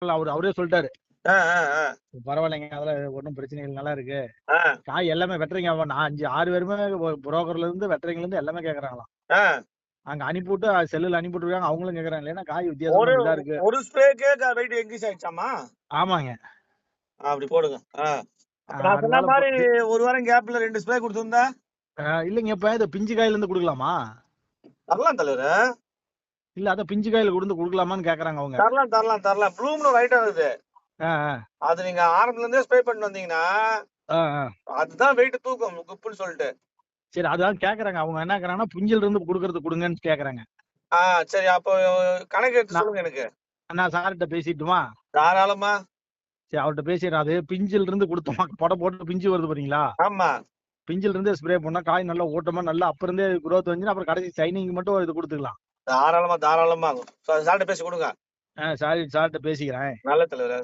அவரே சொல்லிட்டாரு. ஆ, ஆ, ஆ. பரவாயில்லைங்க, அதெல்லாம் ஒன்றும் பிரச்சனை இல்லை, நல்லா இருக்கு. ஆ, காய் எல்லாமே வெட்டுறீங்க, நான் 5 6 பேருமே புரோக்கர்ல இருந்து வெட்டுறீங்கல இருந்து எல்லாமே கேக்குறாங்களாம். ஆ. அங்க அனுப்பிவிட்டு செல்லுல அனுப்பிவிட்டுருக்காங்க, அவங்களும் கேக்குறாங்க, இல்லைன்னா காய் ஒரு வித்தியாசமா இதா இருக்கு. ஒரு ஸ்ப்ரேக்கே வெயிட் இன்க்ரீஸ் ஆயிடுச்சாமா? ஆமாங்க. அப்படி போடுங்க. அப்ப நான் சொன்ன அதனால மாதிரி ஒரு வாரம் கேப்ல 2 ஸ்ப்ரே கொடுத்திருந்தா இல்லைங்க, இப்ப இது பிஞ்சு காயில இருந்து கொடுக்கலாமா? தரலாம் தலைவரே. இல்ல அத பிஞ்சு காயில கொடுக்கலாமான்னு கேக்குறாங்க அவங்க. தரலாம் தரலாம் தரலாம். ப்ளூம்னு ஒரு ஐட்டம் இருக்குது. ஆ, ஆ, அது நீங்க ஆரம்பத்துல இருந்தே ஸ்ப்ரே பண்ணிட்டு வந்தீங்கன்னா ஆ, ஆ. அதுதான் வெயிட் தூக்கும் குப்புன்னு சொல்லிட்டு. சரி, அதான் கேக்குறாங்க அவங்க, என்ன கேக்குறாங்கன்னா புஞ்சில இருந்து கொடுக்கறது கொடுங்கன்னு கேக்குறாங்க. சரி, அப்போ கணக்கு எடுத்து நான் சொல்லுங்க எனக்கு. நான் சார்கிட்ட பேசிட்டுமா? தாராளமா. சரி, அவர்கிட்ட பேசிடுறேன். அது பிஞ்சில இருந்து கொடுத்தோமா, புடை போட்டு பிஞ்சு வருது பாத்தீங்களா? ஆமா. பிஞ்சில இருந்தே ஸ்ப்ரே பண்ணா காய் நல்லா ஓட்டமா நல்லா அப்ப இருந்தே growth வந்து அப்புறம் கடைசி சைனிங் மட்டும் இது கொடுத்துக்கலாம். தாராளமா தாராளமா. சார்ட்ட பேசி கொடுங்க. சார்கிட்ட பேசிக்கிறேன். நல்ல தலைவரே.